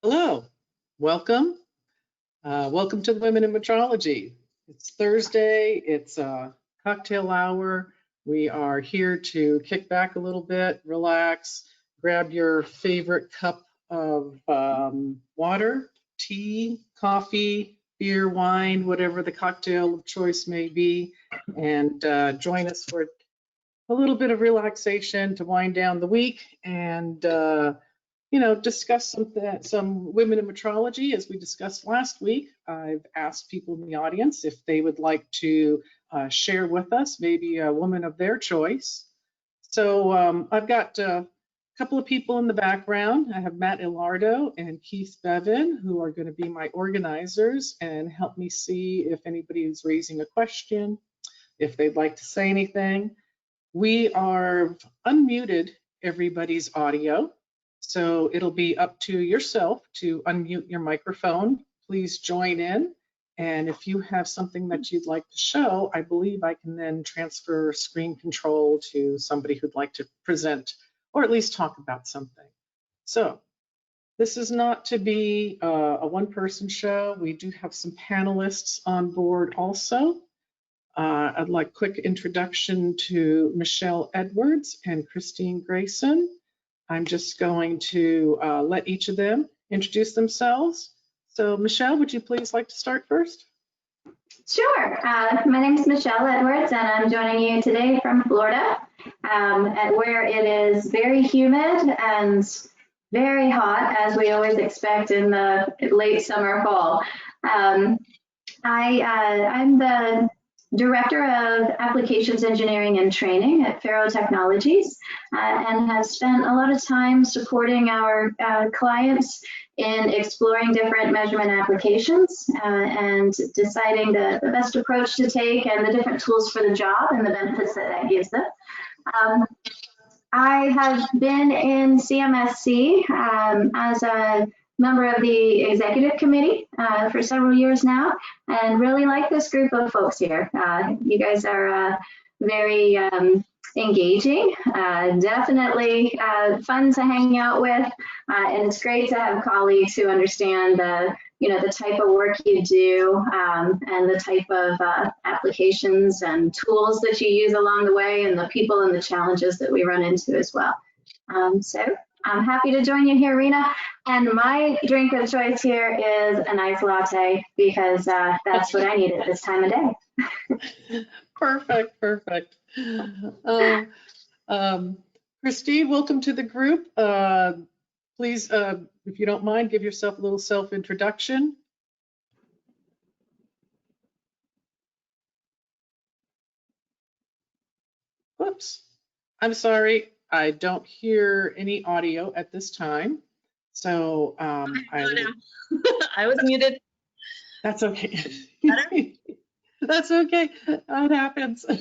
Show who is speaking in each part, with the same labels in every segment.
Speaker 1: Hello, welcome. Welcome to Women in Metrology. It's Thursday, it's a cocktail hour. We are here to kick back a little bit, relax, grab your favorite cup of water, tea, coffee, beer, wine, whatever the cocktail of choice may be, and join us for a little bit of relaxation to wind down the week and discuss some women in metrology. As we discussed last week, I've asked people in the audience if they would like to share with us maybe a woman of their choice. So I've got a couple of people in the background. I have Matt Ilardo and Keith Bevan, who are going to be my organizers and help me see if anybody is raising a question, if they'd like to say anything. We are unmuted everybody's audio. So it'll be up to yourself to unmute your microphone. Please join in. And if you have something that you'd like to show, I believe I can then transfer screen control to somebody who'd like to present or at least talk about something. So this is not to be a one-person show. We do have some panelists on board also. I'd like quick introduction to Michelle Edwards and Christine Grayson. I'm just going to let each of them introduce themselves. So Michelle, would you please like to start first?
Speaker 2: Sure. My name is Michelle Edwards, and I'm joining you today from Florida, where it is very humid and very hot, as we always expect in the late summer, fall. I'm the Director of Applications Engineering and Training at Faro Technologies, and have spent a lot of time supporting our clients in exploring different measurement applications and deciding the best approach to take and the different tools for the job and the benefits that gives them. I have been in CMSC as a member of the executive committee for several years now, and really like this group of folks here. You guys are very engaging, definitely fun to hang out with, and it's great to have colleagues who understand the type of work you do and the type of applications and tools that you use along the way, and the people and the challenges that we run into as well. So I'm happy to join you here, Rena. And my drink of choice here is a nice latte, because that's what I need at this time of day.
Speaker 1: Perfect, perfect. Christine, welcome to the group. Please, if you don't mind, give yourself a little self-introduction. Whoops, I'm sorry. I don't hear any audio at this time. So
Speaker 3: I was muted.
Speaker 1: That's okay. That's okay. That happens.
Speaker 3: So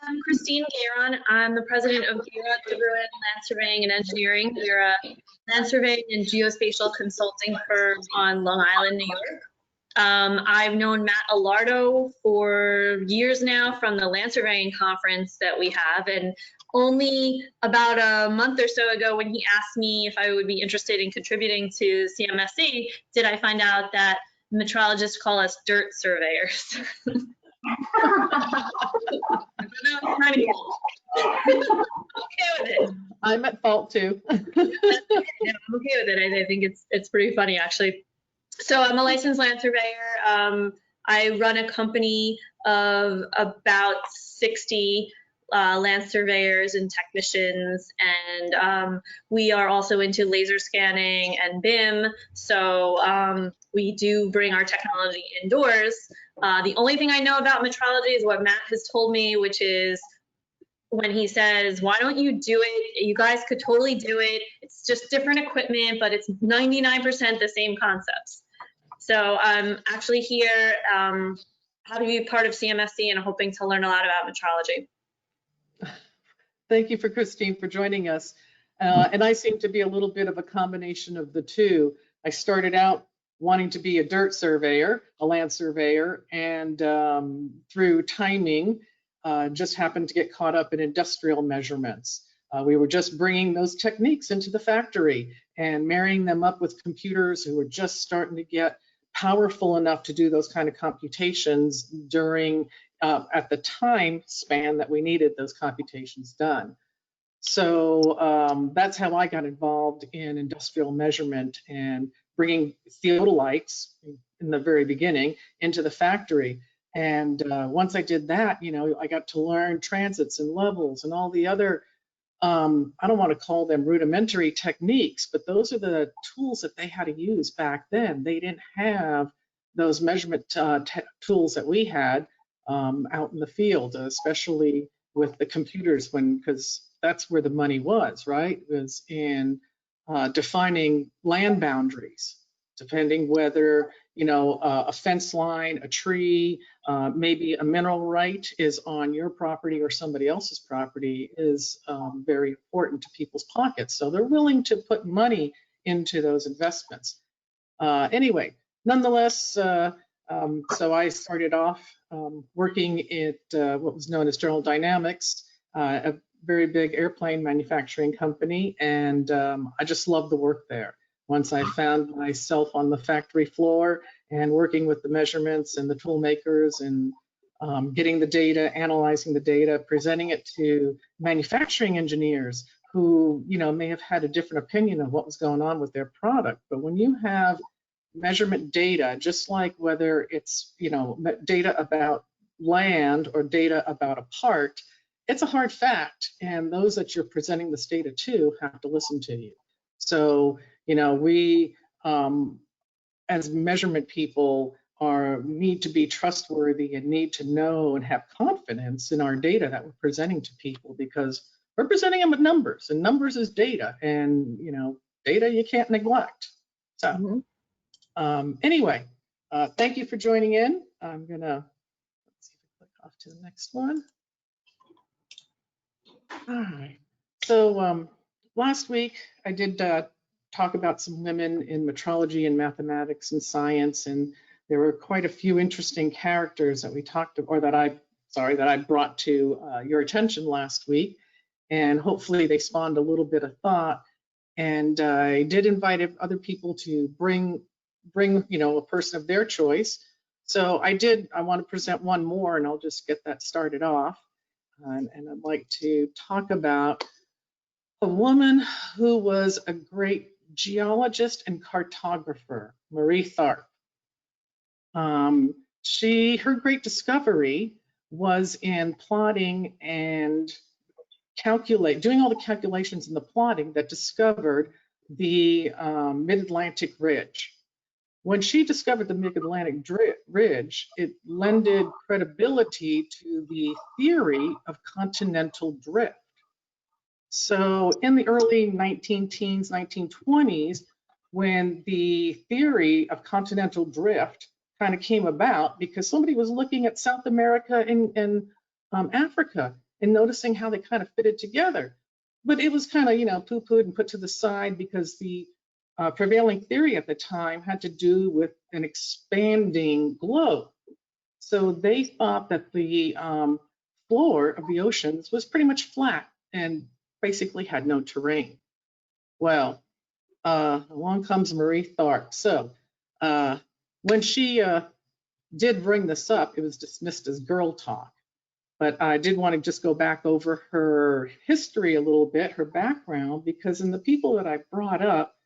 Speaker 3: I'm Christine Gayron. I'm the president of Gayron Land Surveying and Engineering. We're a land surveying and geospatial consulting firm on Long Island, New York. I've known Matt Ilardo for years now from the land surveying conference that we have, and only about a month or so ago, when he asked me if I would be interested in contributing to CMSC, did I find out that metrologists call us dirt surveyors.
Speaker 1: I'm at fault too.
Speaker 3: I'm okay with it. I think it's pretty funny, actually. So I'm a licensed land surveyor. I run a company of about 60 land surveyors and technicians, and we are also into laser scanning and BIM. So we do bring our technology indoors. The only thing I know about metrology is what Matt has told me, which is when he says, why don't you do it? You guys could totally do it. It's just different equipment, but it's 99% the same concepts. So I'm actually here how to be part of CMSC and hoping to learn a lot about metrology.
Speaker 1: Thank you for Christine for joining us. And I seem to be a little bit of a combination of the two. I started out wanting to be a dirt surveyor, a land surveyor, and through timing, just happened to get caught up in industrial measurements. We were just bringing those techniques into the factory and marrying them up with computers who were just starting to get powerful enough to do those kind of computations during, at the time span that we needed those computations done. So that's how I got involved in industrial measurement and bringing theodolites in the very beginning into the factory. And once I did that, you know, I got to learn transits and levels and all the other, I don't want to call them rudimentary techniques, but those are the tools that they had to use back then. They didn't have those measurement tools that we had out in the field, especially with the computers, because that's where the money was, right? It was in defining land boundaries, depending whether, you know, a fence line, a tree, maybe a mineral right is on your property or somebody else's property is very important to people's pockets. So they're willing to put money into those investments. Anyway, nonetheless, so I started off working at what was known as General Dynamics, a very big airplane manufacturing company, and I just loved the work there. Once I found myself on the factory floor and working with the measurements and the tool makers and getting the data, analyzing the data, presenting it to manufacturing engineers who, you know, may have had a different opinion of what was going on with their product. But when you have measurement data, just like whether it's, you know, data about land or data about a part, it's a hard fact, and those that you're presenting this data to have to listen to you. So, you know, we, as measurement people, need to be trustworthy and need to know and have confidence in our data that we're presenting to people, because we're presenting them with numbers, and numbers is data, and, you know, data you can't neglect. So anyway, thank you for joining in. I'm gonna, let's see if I click off to the next one. All right, so last week I did talk about some women in metrology and mathematics and science, and there were quite a few interesting characters that we talked about, or that I brought to your attention last week, and hopefully they spawned a little bit of thought. And I did invite other people to bring, you know, a person of their choice. So I want to present one more, and I'll just get that started off. And I'd like to talk about a woman who was a great geologist and cartographer, Marie Tharp. Her great discovery was in plotting and doing all the calculations in the plotting that discovered the Mid-Atlantic Ridge. When she discovered the Mid-Atlantic Ridge, it lended credibility to the theory of continental drift. So in the early 19-teens, 1920s, when the theory of continental drift kind of came about, because somebody was looking at South America and Africa and noticing how they kind of fitted together. But it was kind of, you know, poo-pooed and put to the side, because the prevailing theory at the time had to do with an expanding globe. So they thought that the floor of the oceans was pretty much flat and basically had no terrain. Well, along comes Marie Tharp. So when she did bring this up, it was dismissed as girl talk. But I did want to just go back over her history a little bit, her background, because in the people that I brought up,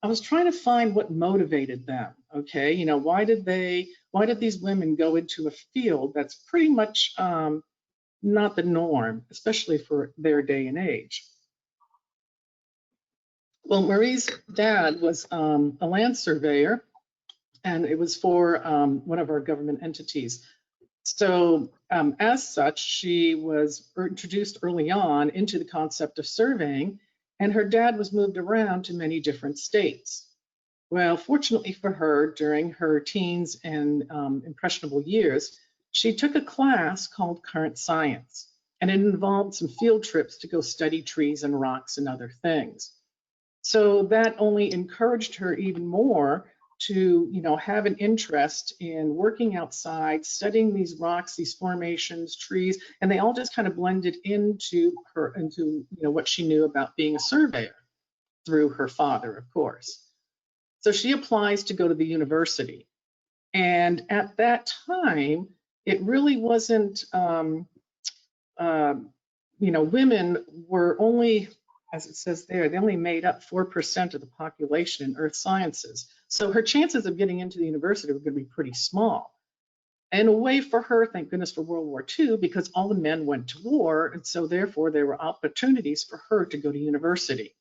Speaker 1: I was trying to find what motivated them. Okay, you know, why did these women go into a field that's pretty much not the norm, especially for their day and age? Well, Marie's dad was a land surveyor, and it was for one of our government entities. So as such, she was introduced early on into the concept of surveying, and her dad was moved around to many different states. Well, fortunately for her, during her teens and impressionable years, she took a class called Current Science, and it involved some field trips to go study trees and rocks and other things. So that only encouraged her even more to, have an interest in working outside, studying these rocks, these formations, trees, and they all just kind of blended into what she knew about being a surveyor through her father, of course. So she applies to go to the university. And at that time, it really wasn't, women were only, as it says there, they only made up 4% of the population in earth sciences. So her chances of getting into the university were going to be pretty small. And a way for her, thank goodness for World War II, because all the men went to war. And so therefore there were opportunities for her to go to university.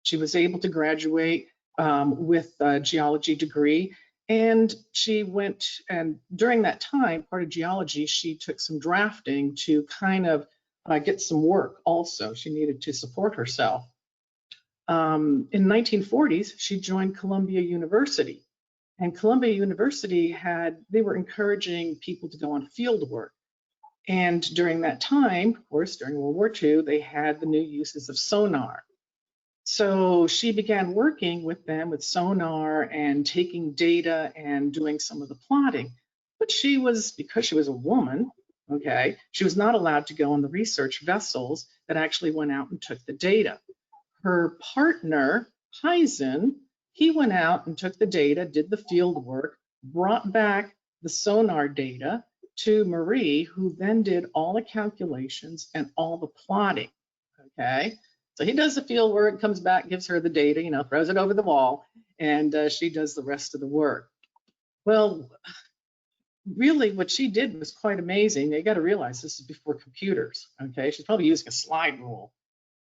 Speaker 1: She was able to graduate with a geology degree. And she went, and during that time, part of geology, she took some drafting to kind of get some work also. She needed to support herself. In the 1940s, she joined Columbia University. And Columbia University they were encouraging people to go on field work. And during that time, of course, during World War II, they had the new uses of sonar. So she began working with them with sonar and taking data and doing some of the plotting. But because she was a woman, okay, she was not allowed to go on the research vessels that actually went out and took the data. Her partner, Heisen, he went out and took the data, did the field work, brought back the sonar data to Marie, who then did all the calculations and all the plotting, okay? So he does the field work, comes back, gives her the data, throws it over the wall, and she does the rest of the work. Well, really what she did was quite amazing. You got to realize this is before computers, okay? She's probably using a slide rule.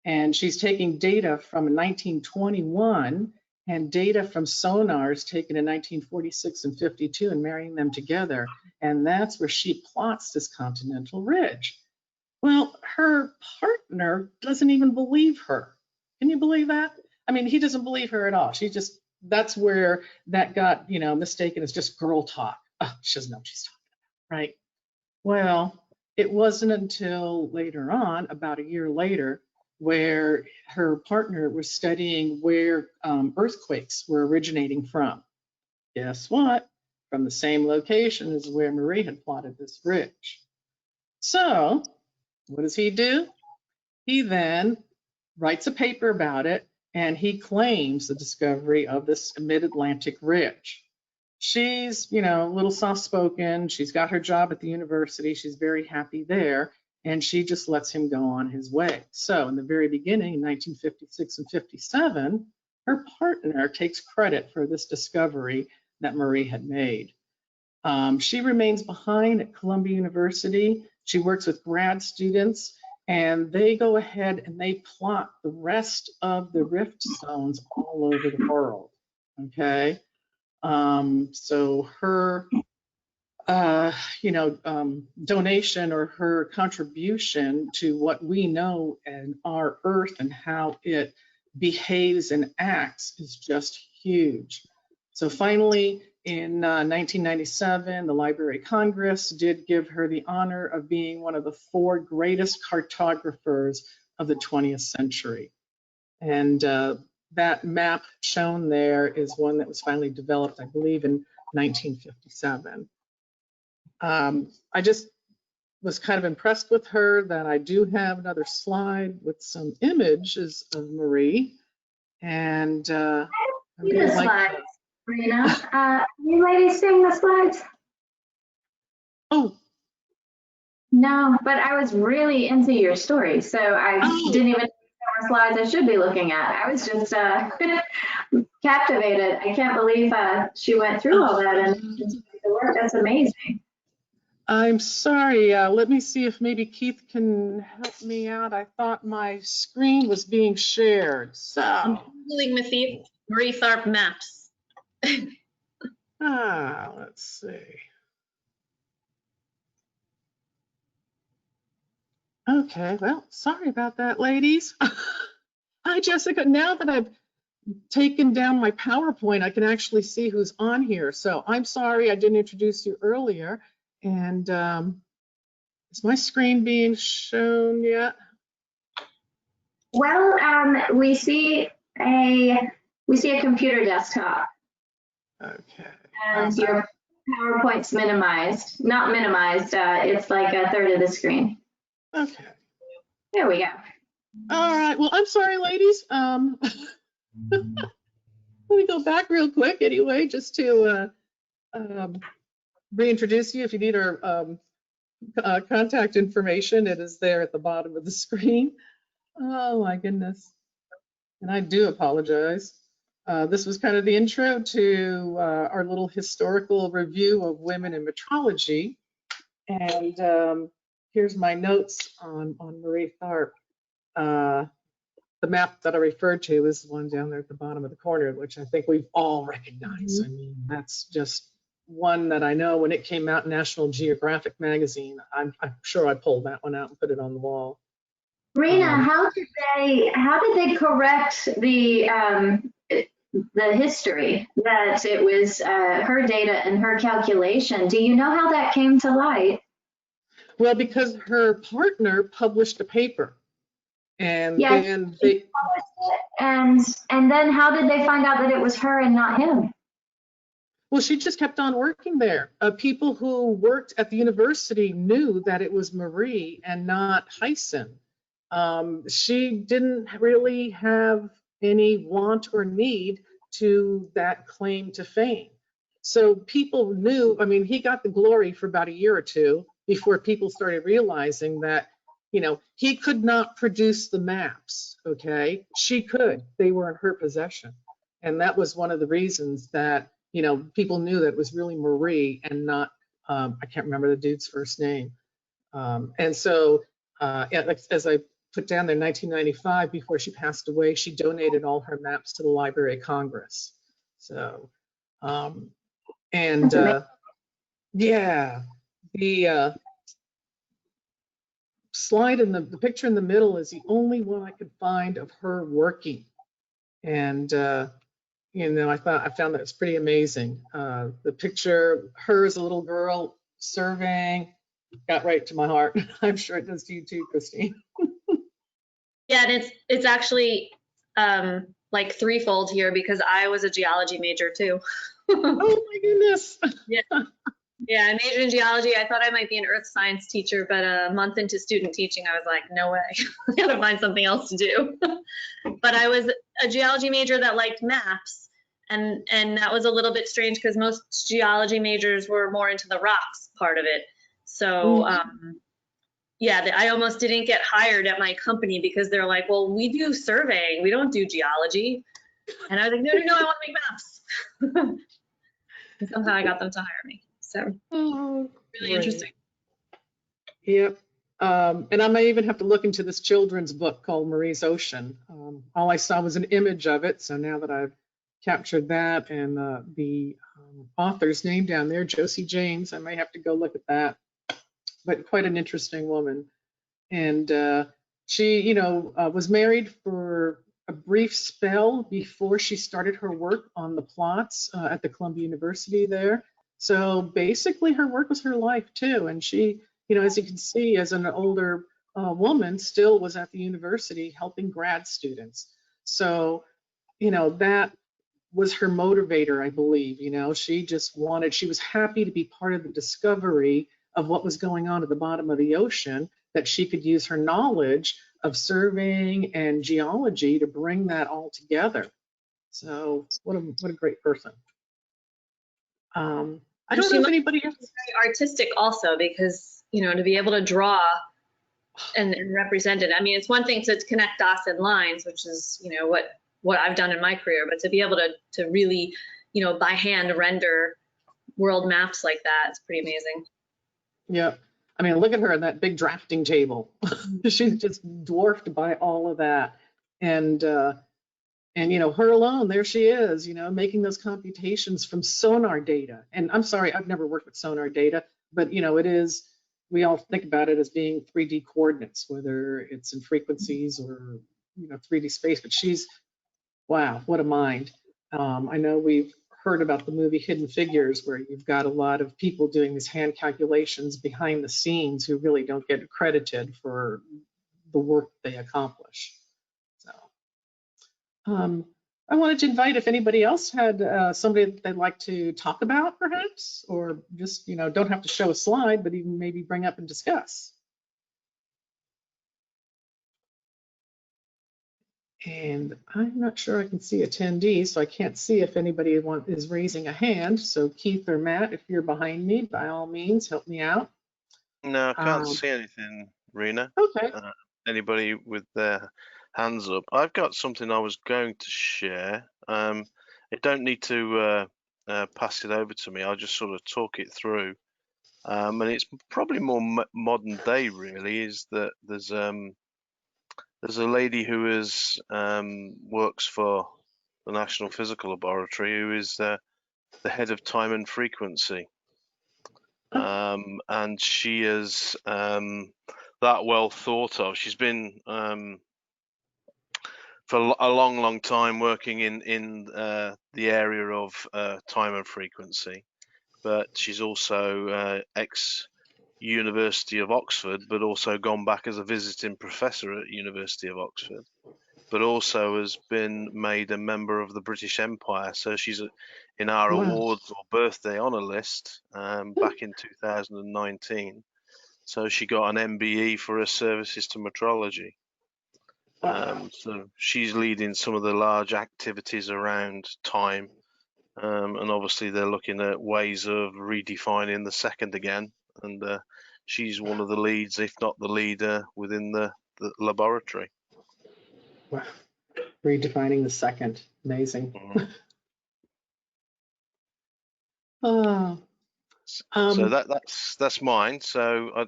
Speaker 1: And she's taking data from 1921 and data from sonars taken in 1946 and 52 and marrying them together. And that's where she plots this continental ridge. Well, her partner doesn't even believe her. Can you believe that? I mean, he doesn't believe her at all. That's where that got, mistaken as just girl talk. Oh, she doesn't know what she's talking about, right? Well, it wasn't until later on, about a year later, where her partner was studying where earthquakes were originating from. Guess what? From the same location as where Marie had plotted this ridge. So what does he do? He then writes a paper about it, and he claims the discovery of this mid-Atlantic ridge. She's, a little soft-spoken. She's got her job at the university. She's very happy there, and she just lets him go on his way. So in the very beginning, in 1956 and 57, her partner takes credit for this discovery that Marie had made. She remains behind at Columbia University. She works with grad students, and they go ahead and they plot the rest of the rift zones all over the world, okay? So her, donation or her contribution to what we know in our Earth and how it behaves and acts is just huge. So finally, in 1997, the Library of Congress did give her the honor of being one of the 4 greatest cartographers of the 20th century. And that map shown there is one that was finally developed, I believe, in 1957. I just was kind of impressed with her that I do have another slide with some images of Marie. And
Speaker 2: the slides, Rena. You ladies seeing the slides?
Speaker 1: Oh.
Speaker 2: No, but I was really into your story, so I didn't even know what slides I should be looking at. I was just captivated. I can't believe she went through all that and did the work. That's amazing.
Speaker 1: I'm sorry. Let me see if maybe Keith can help me out. I thought my screen was being shared. So
Speaker 3: I'm Googling Marie Tharp maps.
Speaker 1: let's see. Okay, well, sorry about that, ladies. Hi, Jessica. Now that I've taken down my PowerPoint, I can actually see who's on here. So I'm sorry I didn't introduce you earlier. And is my screen being shown yet?
Speaker 2: Well, we see a computer desktop.
Speaker 1: Okay.
Speaker 2: And your PowerPoint's minimized. Not minimized, it's like a third of the screen.
Speaker 1: Okay.
Speaker 2: There we go.
Speaker 1: All right. Well, I'm sorry, ladies. Let me go back real quick anyway, just to reintroduce you. If you need our contact information, it is there at the bottom of the screen. Oh my goodness. And I do apologize. This was kind of the intro to our little historical review of women in metrology. And here's my notes on Marie Tharp. The map that I referred to is the one down there at the bottom of the corner, which I think we've all recognized. I mean, that's just one that I know when it came out in National Geographic magazine, I'm sure I pulled that one out and put it on the wall.
Speaker 2: Rena, how did they correct the history that it was her data and her calculation? Do you know how that came to light?
Speaker 1: Well, because her partner published a paper, and
Speaker 2: Yes,
Speaker 1: then they
Speaker 2: and then how did they find out that it was her and not him?
Speaker 1: well, she just kept on working there. People who worked at the university knew that it was Marie and not Hyson. She didn't really have any want or need to that claim to fame. So people knew, I mean, he got the glory for about a year or two before people started realizing that, you know, he could not produce the maps, okay? She could, they were in her possession. And that was one of the reasons that, you know, people knew that it was really Marie and not, I can't remember the dude's first name. And so, as I put down there, 1995, before she passed away, she donated all her maps to the Library of Congress. So, yeah, the slide in the picture in the middle is the only one I could find of her working. And, you know, I found that it's pretty amazing. The picture, her as a little girl surveying, got right to my heart. I'm sure it does to you too, Christine.
Speaker 3: Yeah, and it's actually like threefold here because I was a geology major too.
Speaker 1: Oh my goodness.
Speaker 3: Yeah. Yeah, I majored in geology. I thought I might be an earth science teacher, but a month into student teaching, I was like, no way. I gotta find something else to do. But I was a geology major that liked maps, and that was a little bit strange because most geology majors were more into the rocks part of it. So yeah, I almost didn't get hired at my company because they're like, well, we do surveying, we don't do geology. And I was like, no, I want to make maps. And somehow I got them to hire me. So really
Speaker 1: great.
Speaker 3: interesting.
Speaker 1: Yep. And I may even have to look into this children's book called Marie's Ocean. All I saw was an image of it. So now that I've captured that and the author's name down there, Josie James, I may have to go look at that. But quite an interesting woman. And she, you know, was married for a brief spell before she started her work on the plots at the Columbia University there. So basically her work was her life too. And she, you know, as you can see, as an older woman, still was at the university helping grad students. So, you know, that was her motivator, I believe. You know, she just wanted, she was happy to be part of the discovery of what was going on at the bottom of the ocean, that she could use her knowledge of surveying and geology to bring that all together. So what a great person. I don't know if anybody else.
Speaker 3: Very artistic also because, you know, to be able to draw and represent it. I mean, it's one thing to connect dots and lines, which is, you know, what I've done in my career, but to be able to really, you know, by hand render world maps like that, it's pretty amazing.
Speaker 1: Yeah. I mean, look at her on that big drafting table. She's just dwarfed by all of that. And you know, her alone, there she is, you know, making those computations from sonar data. And I'm sorry, I've never worked with sonar data, but you know, it is, we all think about it as being 3D coordinates, whether it's in frequencies or, you know, 3D space, but she's, wow, what a mind. I know we've heard about the movie Hidden Figures, where you've got a lot of people doing these hand calculations behind the scenes who really don't get credited for the work they accomplish. So, I wanted to invite if anybody else had somebody that they'd like to talk about, perhaps, or just, don't have to show a slide, but even maybe bring up and discuss. And I'm not sure I can see attendees, so I can't see if anybody is raising a hand. So Keith or Matt, if you're behind me, by all means, help me out.
Speaker 4: No, I can't see anything, Rena.
Speaker 1: Okay.
Speaker 4: Anybody with their hands up? I've got something I was going to share. I don't need to pass it over to me. I'll just sort of talk it through. And it's probably more modern day, really. Is that there's a lady who works for the National Physical Laboratory who is the head of time and frequency. And she is that well thought of. She's been for a long time working in the area of time and frequency, but she's also ex-University of Oxford, but also gone back as a visiting professor at University of Oxford, but also has been made a member of the British Empire. So she's in our awards or birthday honour list back in 2019. So she got an MBE for her services to metrology. So she's leading some of the large activities around time. And obviously they're looking at ways of redefining the second again. And she's one of the leads, if not the leader, within the laboratory.
Speaker 1: Wow. Redefining the second. Amazing. So
Speaker 4: that's mine. So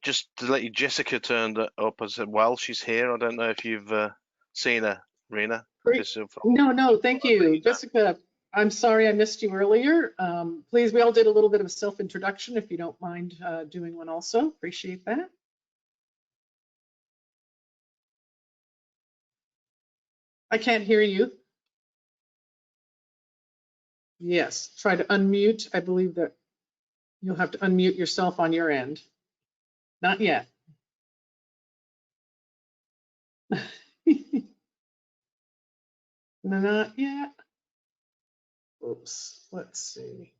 Speaker 4: just to let you, Jessica turned up. I said, well, she's here. I don't know if you've seen her, Rena.
Speaker 1: No, thank you, Jessica. I'm sorry I missed you earlier. Please, we all did a little bit of a self-introduction. If you don't mind doing one also, appreciate that. I can't hear you. Yes, try to unmute. I believe that you'll have to unmute yourself on your end. Not yet. Not yet. Oops, let's see.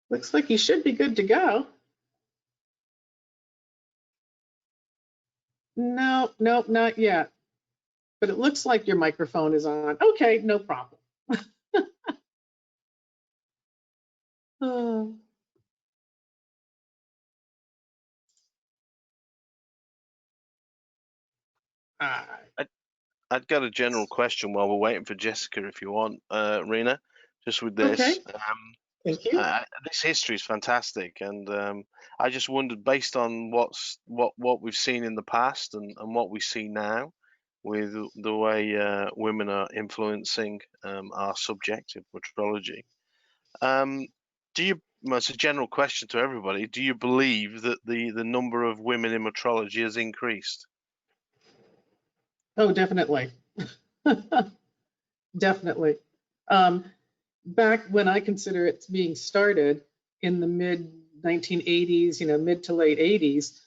Speaker 1: Looks like you should be good to go. No, nope, not yet. But it looks like your microphone is on. Okay, no problem. Oh.
Speaker 4: I'd got a general question while we're waiting for Jessica, if you want, Rena, just with this.
Speaker 1: Okay. Thank you.
Speaker 4: This history is fantastic, and I just wondered, based on what we've seen in the past and what we see now, with the way women are influencing our subject of metrology. It's a general question to everybody. Do you believe that the number of women in metrology has increased?
Speaker 1: Oh, definitely. Definitely. Back when I consider it being started in the mid 1980s, mid to late 80s,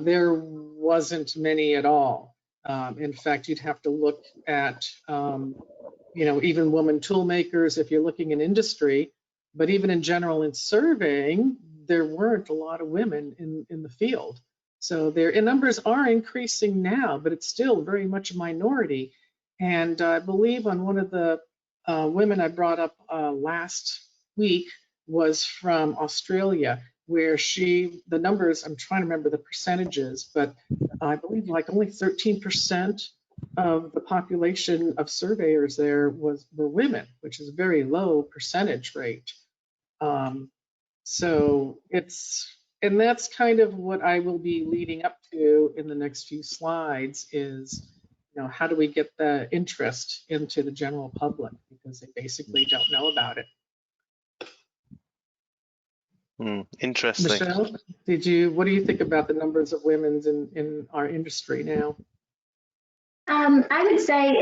Speaker 1: there wasn't many at all. In fact, you'd have to look at, even woman tool makers if you're looking in industry, but even in general in surveying, there weren't a lot of women in the field. So their numbers are increasing now, but it's still very much a minority. And I believe on one of the women I brought up last week was from Australia, where the numbers, I'm trying to remember the percentages, but I believe like only 13% of the population of surveyors there were women, which is a very low percentage rate. And that's kind of what I will be leading up to in the next few slides is, how do we get the interest into the general public, because they basically don't know about it.
Speaker 4: Interesting.
Speaker 1: Michelle, what do you think about the numbers of women in our industry now?
Speaker 2: I would say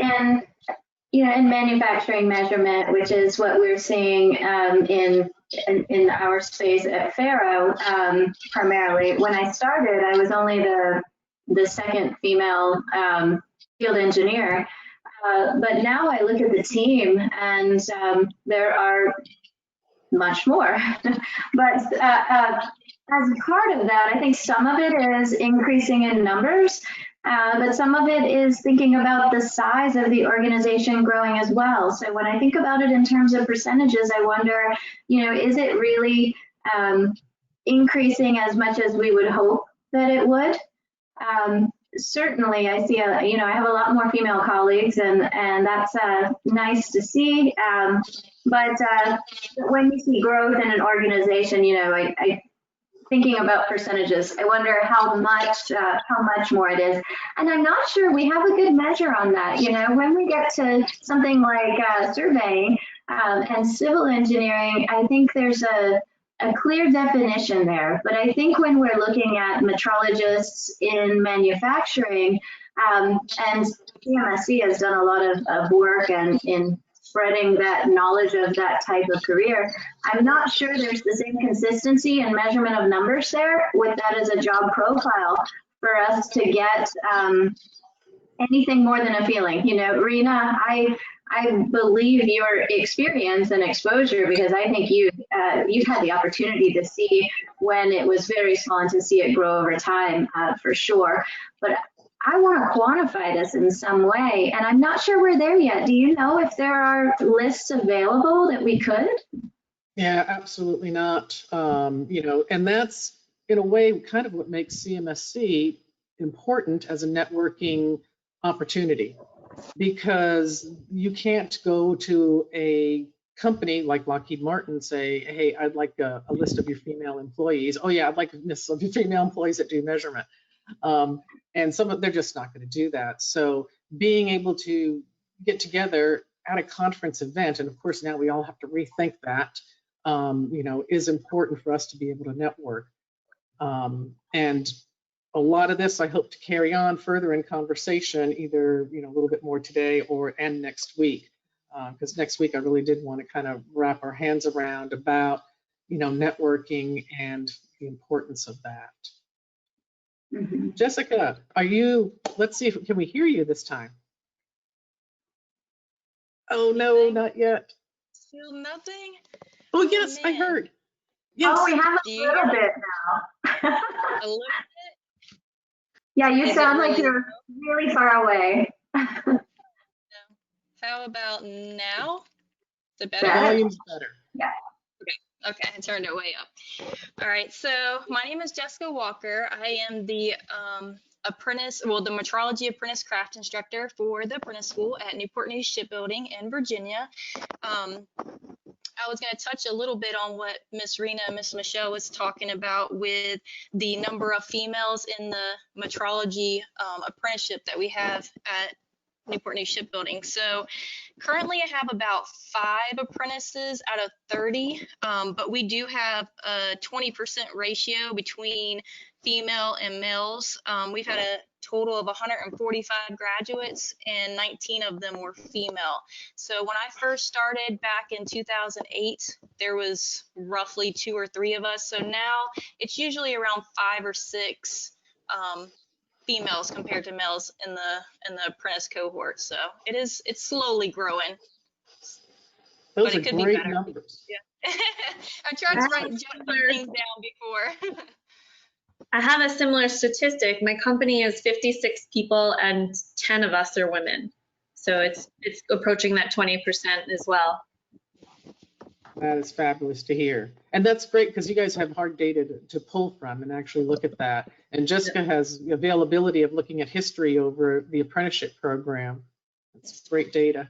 Speaker 2: in manufacturing measurement, which is what we're seeing in our space at Faro, primarily. When I started, I was only the the second female field engineer. But now I look at the team, and there are much more. But as part of that, I think some of it is increasing in numbers, but some of it is thinking about the size of the organization growing as well. So when I think about it in terms of percentages, I wonder, is it really increasing as much as we would hope that it would? Certainly, I see I have a lot more female colleagues, and that's nice to see. But when you see growth in an organization, I thinking about percentages, I wonder how much more it is, and I'm not sure we have a good measure on that. When we get to something like surveying and civil engineering, I think there's a clear definition there. But I think when we're looking at metrologists in manufacturing, and CMSC has done a lot of work and in spreading that knowledge of that type of career, I'm not sure there's the same consistency and measurement of numbers there with that as a job profile for us to get anything more than a feeling. Rena, I believe your experience and exposure, because I think you've had the opportunity to see when it was very small and to see it grow over time, for sure. But I want to quantify this in some way, and I'm not sure we're there yet. Do you know if there are lists available that we could?
Speaker 1: Yeah, absolutely not. And that's in a way kind of what makes CMSC important as a networking opportunity, because you can't go to a company like Lockheed Martin and say, hey, I'd like a list of your female employees. Oh yeah, I'd like a list of your female employees that do measurement. And they're just not going to do that. So being able to get together at a conference event, and of course now we all have to rethink that, is important for us to be able to network. And a lot of this I hope to carry on further in conversation, either a little bit more today and next week, because next week I really did want to kind of wrap our hands around about networking and the importance of that.
Speaker 2: Mm-hmm.
Speaker 1: Jessica, let's see can we hear you this time? Oh no, not yet.
Speaker 5: Still nothing?
Speaker 1: Oh yes, I heard. Yes.
Speaker 2: Oh, we have a little bit now.
Speaker 5: A little bit?
Speaker 2: Yeah, you
Speaker 5: Is
Speaker 2: sound
Speaker 5: it
Speaker 2: like
Speaker 5: really
Speaker 2: you're really far away.
Speaker 5: How about now? Is it
Speaker 1: The
Speaker 5: better?
Speaker 1: volume's better.
Speaker 2: Yeah.
Speaker 5: Okay, I turned it way up. All right, so my name is Jessica Walker. I am the the Metrology Apprentice Craft Instructor for the Apprentice School at Newport News Shipbuilding in Virginia. I was going to touch a little bit on what Miss Rena and Miss Michelle was talking about with the number of females in the metrology apprenticeship that we have at Newport News Shipbuilding. So currently I have about 5 apprentices out of 30, but we do have a 20% ratio between female and males. We've had a total of 145 graduates, and 19 of them were female. So when I first started back in 2008, there was roughly 2 or 3 of us. So now it's usually around 5 or 6 females compared to males in the apprentice cohort. So it's slowly growing.
Speaker 1: Those
Speaker 5: but
Speaker 1: are
Speaker 5: it could be
Speaker 1: great
Speaker 5: better.
Speaker 1: numbers.
Speaker 5: Yeah. I tried to write things down before.
Speaker 3: I have a similar statistic. My company is 56 people and 10 of us are women. So it's approaching that 20% as well.
Speaker 1: That is fabulous to hear. And that's great because you guys have hard data to pull from and actually look at that. And Jessica has the availability of looking at history over the apprenticeship program. That's great data.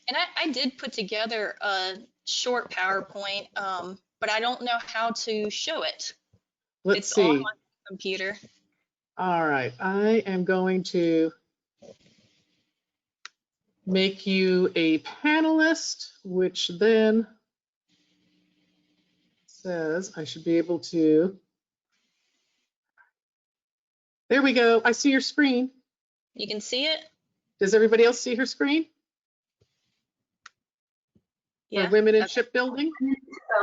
Speaker 5: And I did put together a short PowerPoint, but I don't know how to show it.
Speaker 1: Let's see.
Speaker 5: It's on my computer.
Speaker 1: All right, I am going to make you a panelist, which then says I should be able to. There we go. I see your screen.
Speaker 5: You can see it?
Speaker 1: Does everybody else see her screen?
Speaker 5: Yeah.
Speaker 1: For women in shipbuilding?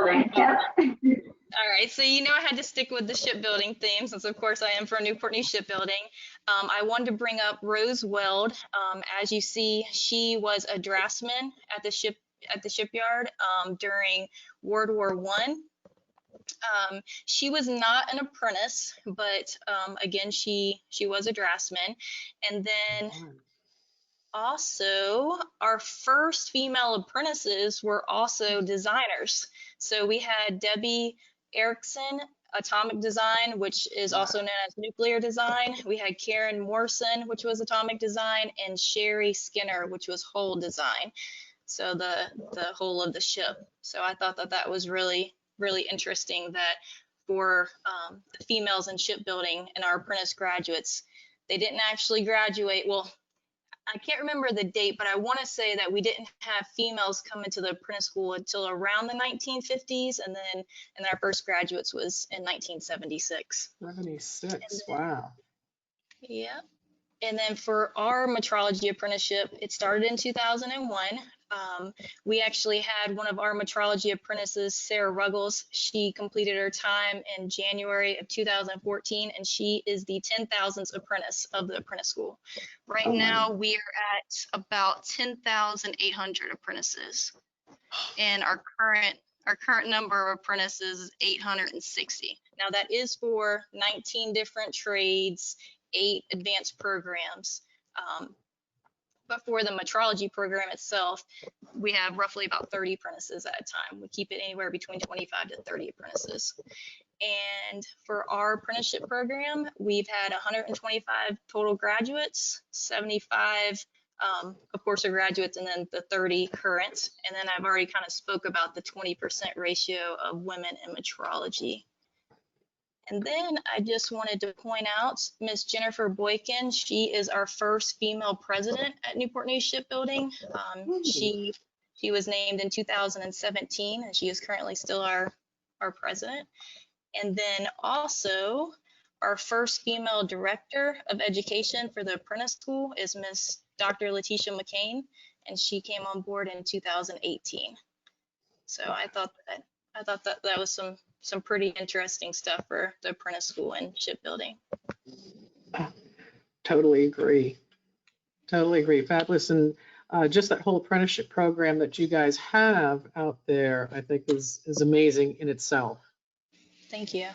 Speaker 2: Building. Yep.
Speaker 5: All right, so you know I had to stick with the shipbuilding theme since, of course, I am from Newport News Shipbuilding. I wanted to bring up Rose Weld. As you see, she was a draftsman at the shipyard during World War I. She was not an apprentice, but again, she was a draftsman. And then also, our first female apprentices were also designers. So we had Debbie Erickson, atomic design, which is also known as nuclear design. We had Karen Morrison, which was atomic design, and Sherry Skinner, which was hull design. So the whole of the ship. So I thought that was really, really interesting that for the females in shipbuilding and our apprentice graduates, they didn't actually graduate. Well, I can't remember the date, but I want to say that we didn't have females come into the apprentice school until around the 1950s, and our first graduates was in 1976.
Speaker 1: 76, wow.
Speaker 5: Yeah. And then for our metrology apprenticeship, it started in 2001. We actually had one of our metrology apprentices, Sarah Ruggles. She completed her time in January of 2014, and she is the 10,000th apprentice of the apprentice school. Right now, we are at about 10,800 apprentices, and our current number of apprentices is 860. Now, that is for 19 different trades, 8 advanced programs. But for the metrology program itself, we have roughly about 30 apprentices at a time. We keep it anywhere between 25 to 30 apprentices. And for our apprenticeship program, we've had 125 total graduates, 75 of course, are graduates, and then the 30 current. And then I've already kind of spoke about the 20% ratio of women in metrology. And then I just wanted to point out Miss Jennifer Boykin. She is our first female president at Newport News Shipbuilding. She was named in 2017, and she is currently still our president. And then also our first female director of education for the apprentice school is Miss Dr. Letitia McCain, and she came on board in 2018. So I thought that was some pretty interesting stuff for the apprentice school and shipbuilding.
Speaker 1: Totally agree. Totally agree. Fabulous. And just that whole apprenticeship program that you guys have out there, I think is amazing in itself.
Speaker 5: Thank you.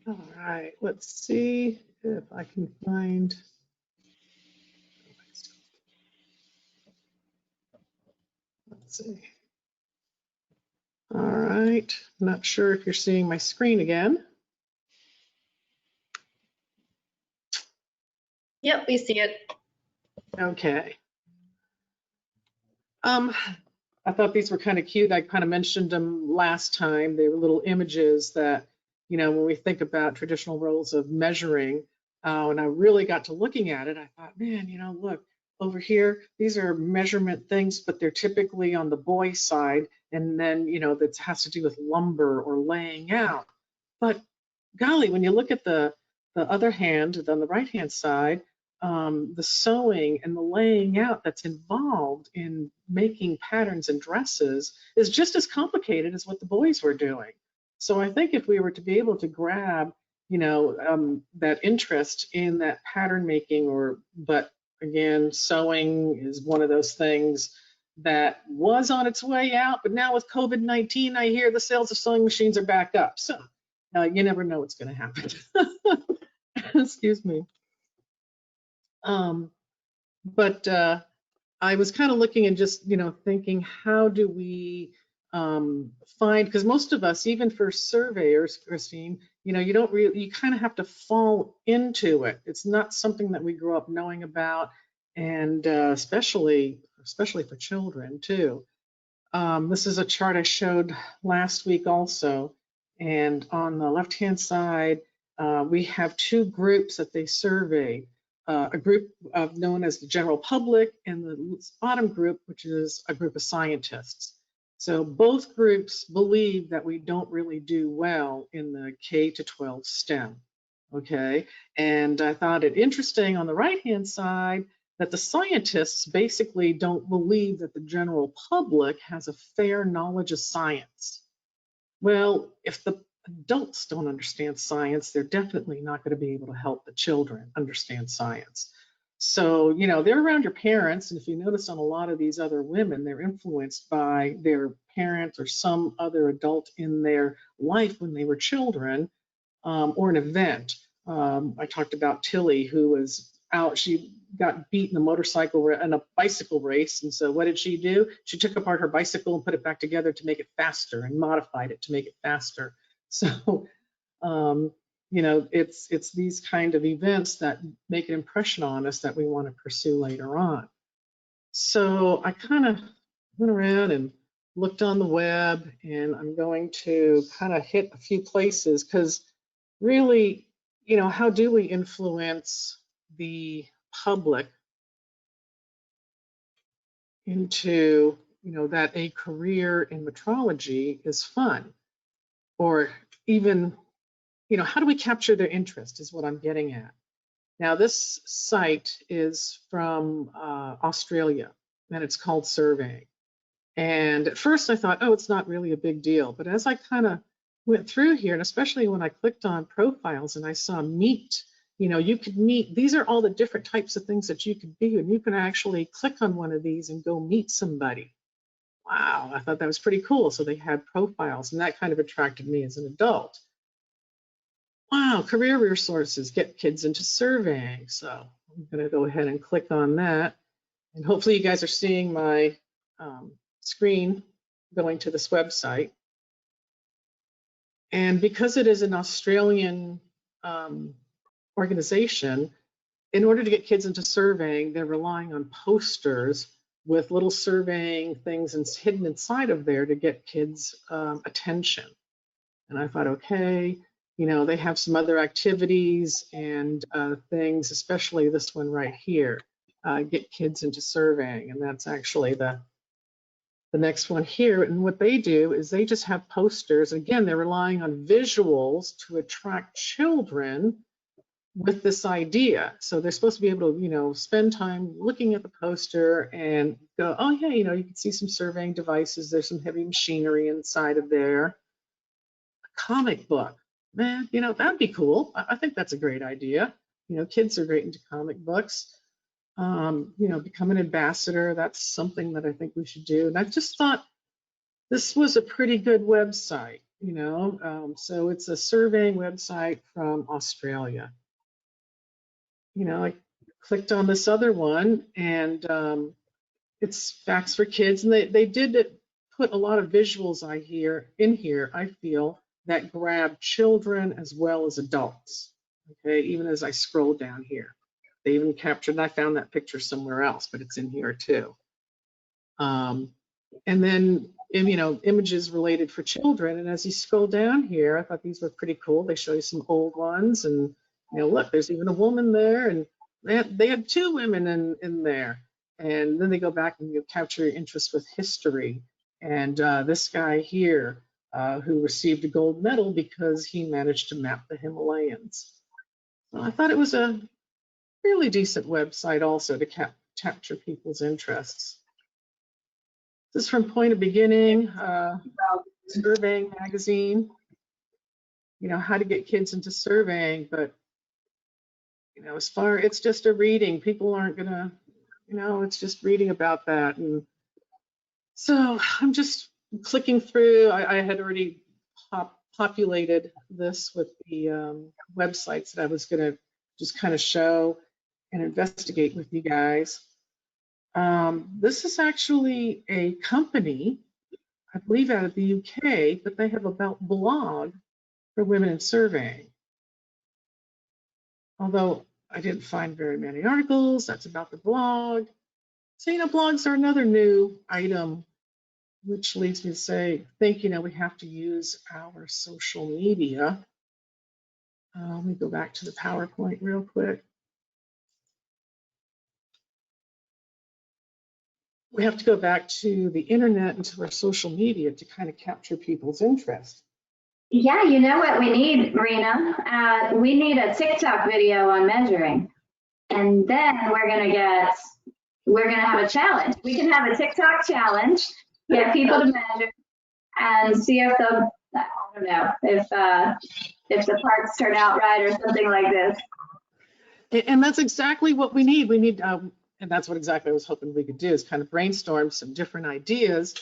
Speaker 1: All right, let's see if I can find. Let's see. All right, not sure if you're seeing my screen again.
Speaker 3: Yep, we see it.
Speaker 1: Okay. I thought these were kind of cute. I kind of mentioned them last time. They were little images that, you know, when we think about traditional roles of measuring, and I really got to looking at it, I thought, man, you know, look, over here, these are measurement things, but they're typically on the boy side. And then, you know, that has to do with lumber or laying out. But golly, when you look at the other hand, on the right-hand side, the sewing and the laying out that's involved in making patterns and dresses is just as complicated as what the boys were doing. So I think if we were to be able to grab, you know, that interest in that pattern making, but again, sewing is one of those things that was on its way out, but now with COVID-19, I hear the sales of sewing machines are back up. So you never know what's going to happen. Excuse me. But I was kind of looking and just, you know, thinking, how do we find, because most of us, even for surveyors, Christine, you know, you kind of have to fall into it. It's not something that we grew up knowing about, and especially for children too. This is a chart I showed last week also, and on the left-hand side, we have 2 groups that they surveyed. A group known as the general public, and the bottom group, which is a group of scientists. So both groups believe that we don't really do well in the K to 12 STEM, okay? And I thought it interesting on the right-hand side that the scientists basically don't believe that the general public has a fair knowledge of science. Well, if the adults don't understand science, they're definitely not going to be able to help the children understand science. So, you know, they're around your parents, and if you notice on a lot of these other women, they're influenced by their parents or some other adult in their life when they were children, or an event. I talked about Tilly, who was out, she got beat in a bicycle race. And so what did she do? She took apart her bicycle and put it back together to make it faster and modified it to make it faster. So, you know, it's these kind of events that make an impression on us that we want to pursue later on. So I kind of went around and looked on the web, and I'm going to kind of hit a few places because really, you know, how do we influence the public into, you know, that a career in metrology is fun? Or even, you know, how do we capture their interest is what I'm getting at. Now, this site is from Australia, and it's called Surveying. And at first I thought, oh, it's not really a big deal. But as I kind of went through here, and especially when I clicked on profiles and I saw meet, you know, you could meet, these are all the different types of things that you could be, and you can actually click on one of these and go meet somebody. Wow, I thought that was pretty cool. So they had profiles, and that kind of attracted me as an adult. Wow, career resources, get kids into surveying. So I'm going to go ahead and click on that. And hopefully you guys are seeing my screen going to this website. And because it is an Australian organization, in order to get kids into surveying, they're relying on posters with little surveying things hidden inside of there to get kids' attention. And I thought, okay, you know, they have some other activities and things, especially this one right here, get kids into surveying. And that's actually the next one here. And what they do is they just have posters. Again, they're relying on visuals to attract children with this idea. So they're supposed to be able to, you know, spend time looking at the poster and go, oh yeah, you know, you can see some surveying devices. There's some heavy machinery inside of there. A comic book, man, you know, that'd be cool. I think that's a great idea. You know, kids are great into comic books. You know, become an ambassador. That's something that I think we should do. And I just thought this was a pretty good website, you know. So it's a surveying website from Australia. You know, I clicked on this other one, and it's Facts for Kids, and they did put a lot of visuals in here, I feel, that grab children as well as adults. Okay, even as I scroll down here. They even captured, and I found that picture somewhere else, but it's in here too. And then, you know, images related for children. And as you scroll down here, I thought these were pretty cool. They show you some old ones, and you know, look, there's even a woman there, and they had two women in there. And then they go back and you capture your interest with history. And this guy here, who received a gold medal because he managed to map the Himalayas. Well, I thought it was a really decent website also to capture people's interests. This is from Point of Beginning, Surveying Magazine. You know, how to get kids into surveying, but you know, it's just a reading. People aren't gonna, you know, it's just reading about that. And so I'm just clicking through. I had already populated this with the websites that I was gonna just kind of show and investigate with you guys. This is actually a company, I believe out of the UK, but they have a blog for women in surveying. Although I didn't find very many articles, that's about the blog. So, you know, blogs are another new item, which leads me to say, think, you know, we have to use our social media. Let me go back to the PowerPoint real quick. We have to go back to the internet and to our social media to kind of capture people's interest.
Speaker 2: Yeah, you know what we need, Rena? We need a TikTok video on measuring. And then we're gonna have a challenge. We can have a TikTok challenge, get people to measure and see if they'll I don't know if the parts turn out right or something like this.
Speaker 1: And that's exactly what we need. We need, and that's what exactly I was hoping we could do, is kind of brainstorm some different ideas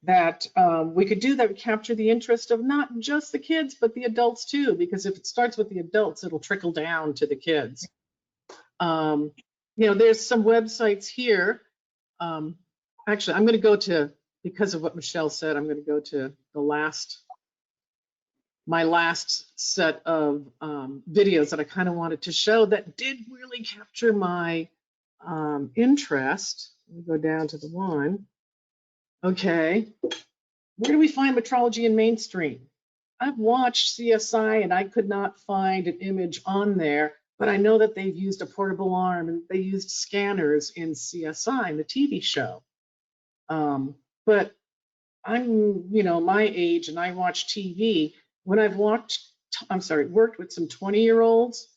Speaker 1: that we could do that would capture the interest of not just the kids, but the adults too. Because if it starts with the adults, it'll trickle down to the kids. You know, there's some websites here. Actually, I'm going to go to, because of what Michelle said, I'm going to go to my last set of videos that I kind of wanted to show that did really capture my interest. Let me go down to the one. Okay, where do we find metrology in mainstream? I've watched CSI and I could not find an image on there, but I know that they've used a portable arm and they used scanners in CSI, in the TV show. But I'm, you know, my age and I watch TV. When I've worked with some 20-year-olds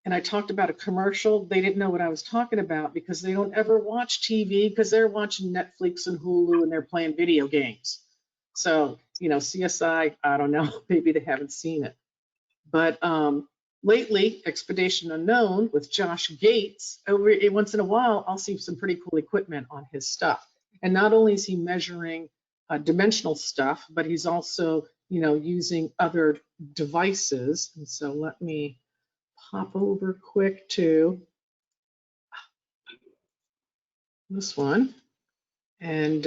Speaker 1: and I talked about a commercial, they didn't know what I was talking about because they don't ever watch TV because they're watching Netflix and Hulu and they're playing video games. So, you know, CSI, I don't know, maybe they haven't seen it. But lately, Expedition Unknown with Josh Gates, once in a while, I'll see some pretty cool equipment on his stuff. And not only is he measuring dimensional stuff, but he's also, you know, using other devices. And so let me pop over quick to this one and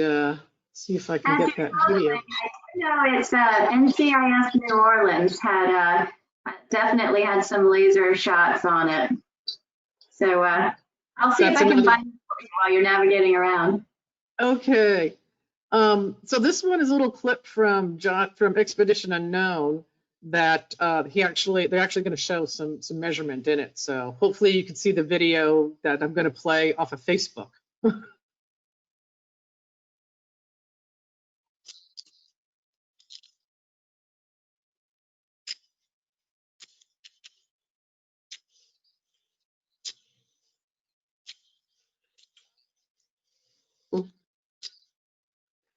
Speaker 1: see if I can get that video.
Speaker 2: No, it's NCIS New Orleans had definitely had some laser shots on it. So I'll see if I can find it while you're navigating around.
Speaker 1: Okay. So this one is a little clip from Expedition Unknown that they're actually going to show some measurement in it. So hopefully you can see the video that I'm going to play off of Facebook.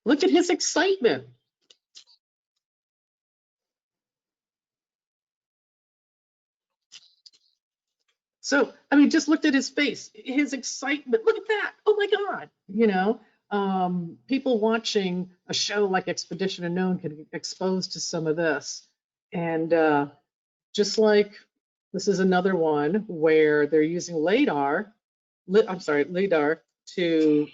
Speaker 1: Look at his excitement. So, I mean, just looked at his face, his excitement. Look at that. Oh my God. You know, people watching a show like Expedition Unknown can get exposed to some of this. And just like this is another one where they're using LiDAR to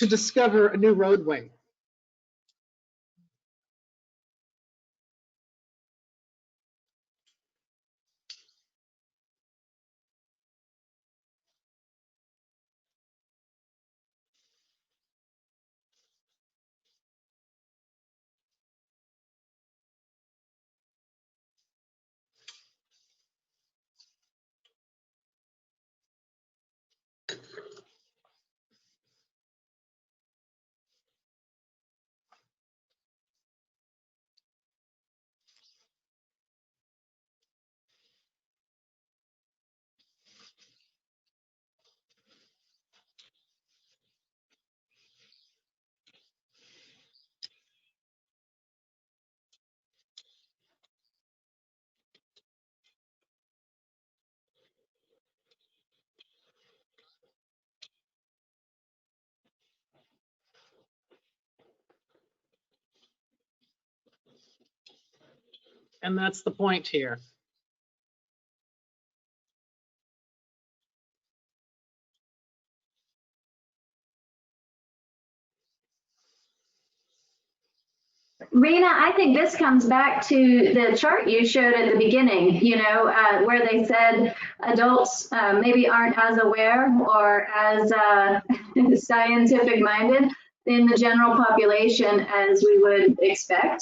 Speaker 1: discover a new roadway. And that's the point here.
Speaker 2: Rena, I think this comes back to the chart you showed at the beginning, you know, where they said adults maybe aren't as aware or as scientific minded in the general population as we would expect.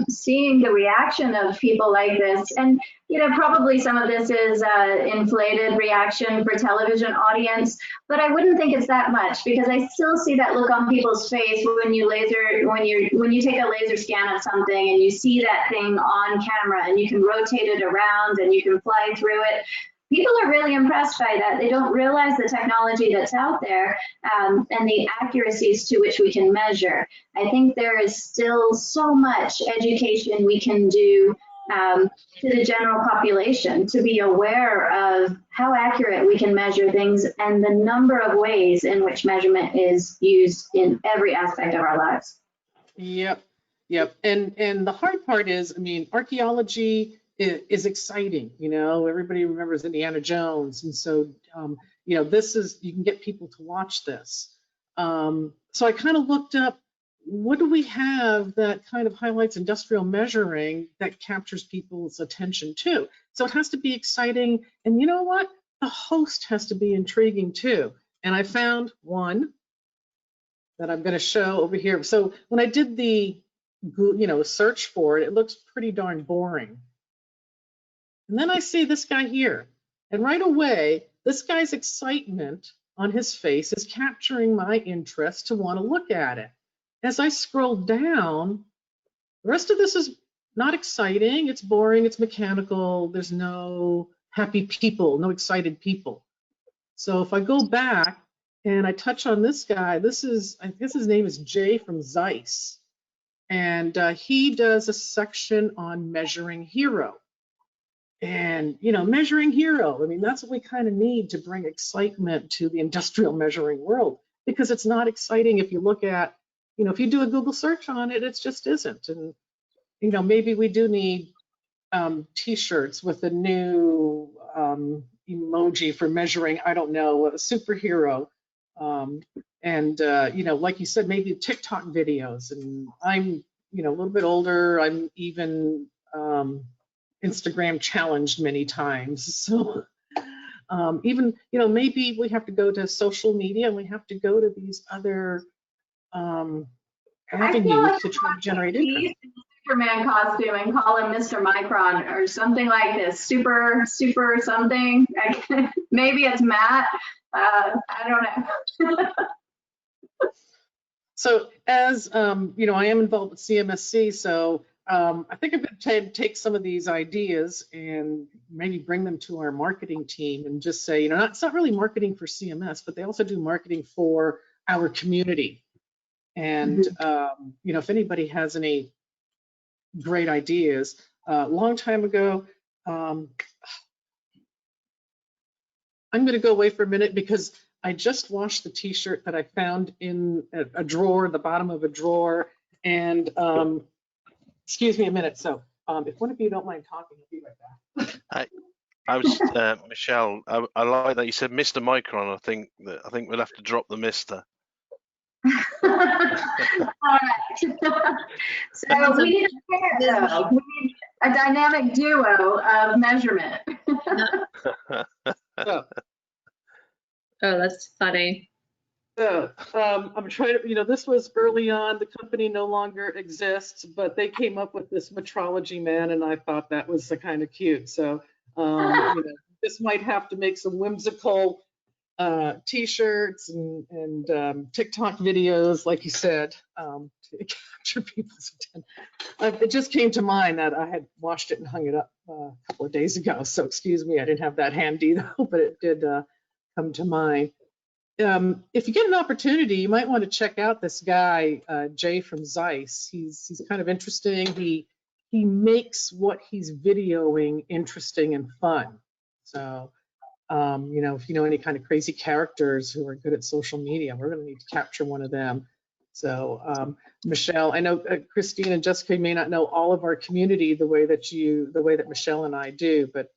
Speaker 2: Seeing the reaction of people like this, and you know, probably some of this is inflated reaction for television audience, but I wouldn't think it's that much because I still see that look on people's face when you take a laser scan of something and you see that thing on camera and you can rotate it around and you can fly through it. people are really impressed by that. They don't realize the technology that's out there and the accuracies to which we can measure. I think there is still so much education we can do to the general population to be aware of how accurate we can measure things and the number of ways in which measurement is used in every aspect of our lives.
Speaker 1: Yep, yep. And the hard part is, I mean, archaeology is exciting. You know, everybody remembers Indiana Jones, and so you know, this is, you can get people to watch this. So I kind of looked up, what do we have that kind of highlights industrial measuring that captures people's attention too? So it has to be exciting, and you know what? The host has to be intriguing too. And I found one that I'm going to show over here. So when I did the, you know, search for it, it looks pretty darn boring. And then I see this guy here, and right away, this guy's excitement on his face is capturing my interest to want to look at it. As I scroll down, the rest of this is not exciting. It's boring. It's mechanical. There's no happy people, no excited people. So if I go back and I touch on this guy, this is, I guess his name is Jay from Zeiss. And he does a section on measuring hero. And, you know, measuring hero, I mean, that's what we kind of need to bring excitement to the industrial measuring world, because it's not exciting if you look at, you know, if you do a Google search on it, it just isn't. And, you know, maybe we do need t-shirts with a new emoji for measuring, I don't know, a superhero. You know, like you said, maybe TikTok videos. And I'm, you know, a little bit older. I'm even Instagram challenged many times. So even, you know, maybe we have to go to social media and we have to go to these other avenues to try to generate interest.
Speaker 2: Superman costume and call him Mr. Micron or something like this. Super something. Maybe it's Matt. I don't know.
Speaker 1: So as you know, I am involved with CMSC, so I think I'm going to take some of these ideas and maybe bring them to our marketing team and just say, you know, it's not really marketing for CMS, but they also do marketing for our community. And you know, if anybody has any great ideas, a long time ago, I'm going to go away for a minute because I just washed the t-shirt that I found in a drawer, the bottom of a drawer, and excuse me a minute. So if one of you don't mind talking, I'll be right back.
Speaker 4: I was Michelle. I like that you said Mr. Micron. I think we'll have to drop the Mister.
Speaker 2: All right. So we need a pair, though. We need a dynamic duo of measurement.
Speaker 1: So,
Speaker 3: Oh, that's funny.
Speaker 1: So I'm trying to, you know, this was early on, the company no longer exists, but they came up with this Metrology man, and I thought that was kind of cute. So, you know, this might have to make some whimsical t-shirts and TikTok videos, like you said, to capture people's attention. It just came to mind that I had washed it and hung it up a couple of days ago. So excuse me, I didn't have that handy though, but it did come to mind. If you get an opportunity, you might want to check out this guy, Jay from Zeiss. He's kind of interesting. He makes what he's videoing interesting and fun. So, you know, if you know any kind of crazy characters who are good at social media, we're going to need to capture one of them. So, Michelle, I know Christine and Jessica may not know all of our community the way that Michelle and I do, but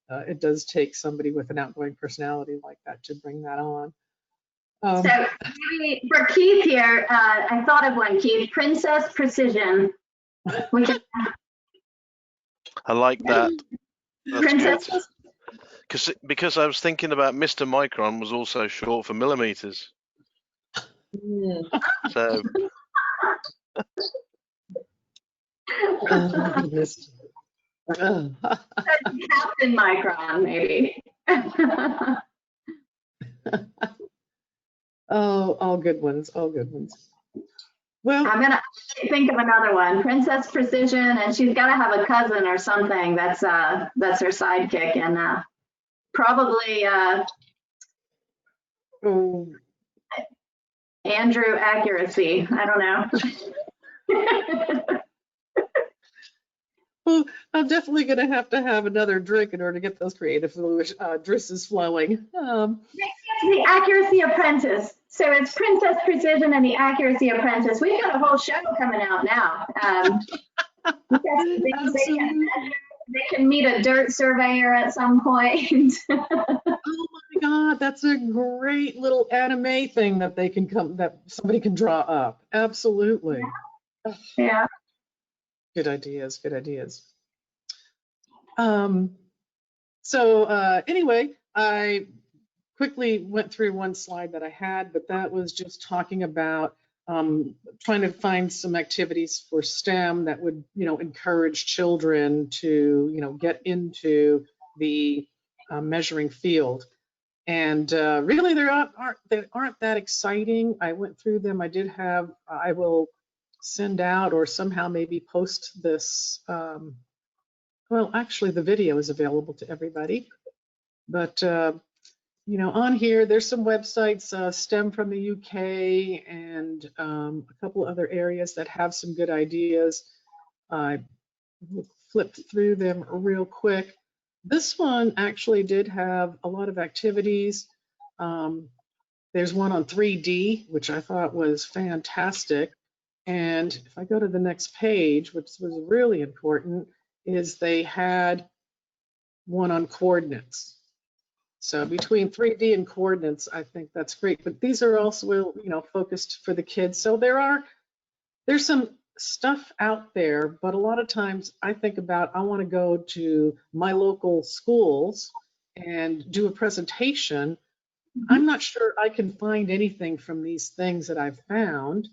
Speaker 1: it does take somebody with an outgoing personality like that to bring that on.
Speaker 2: So maybe for Keith here, I thought of one, Keith, Princess Precision.
Speaker 4: I like that.
Speaker 2: Princess.
Speaker 4: Because I was thinking about Mr. Micron was also short for millimeters. So.
Speaker 2: Captain Micron, maybe.
Speaker 1: Oh, all good ones, all good ones. Well,
Speaker 2: I'm gonna think of another one, Princess Precision, and she's gotta have a cousin or something that's her sidekick, and probably
Speaker 1: Oh,
Speaker 2: Andrew accuracy. I don't know.
Speaker 1: well, I'm definitely going to have another drink in order to get those creative dresses flowing.
Speaker 2: The accuracy apprentice. So it's Princess Precision and the accuracy apprentice. We've got a whole show coming out now. They can meet a dirt surveyor at some point.
Speaker 1: Oh my God, that's a great little anime thing that that somebody can draw up. Absolutely.
Speaker 2: Yeah.
Speaker 1: Good ideas, good ideas. So anyway, I quickly went through one slide that I had, but that was just talking about trying to find some activities for STEM that would, encourage children to, get into the measuring field. And really, they aren't that exciting. I went through them. I will send out or somehow maybe post this. Well, actually, the video is available to everybody. But, on here, there's some websites, STEM from the UK and a couple other areas that have some good ideas. I flipped through them real quick. This one actually did have a lot of activities. There's one on 3D, which I thought was fantastic. And if I go to the next page, which was really important, is they had one on coordinates. So between 3D and coordinates, I think that's great. But these are also, focused for the kids. So there's some stuff out there, but a lot of times I think about, I want to go to my local schools and do a presentation. I'm not sure I can find anything from these things that I've found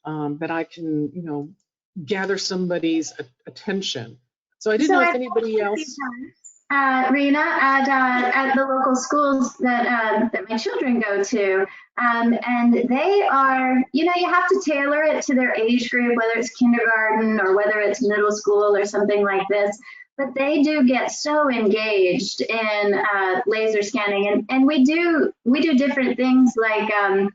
Speaker 1: that I can, gather somebody's attention. So I didn't know if anybody else.
Speaker 2: Rena, at the local schools that my children go to, and they are, you have to tailor it to their age group, whether it's kindergarten or whether it's middle school or something like this. But they do get so engaged in laser scanning, and we do different things like a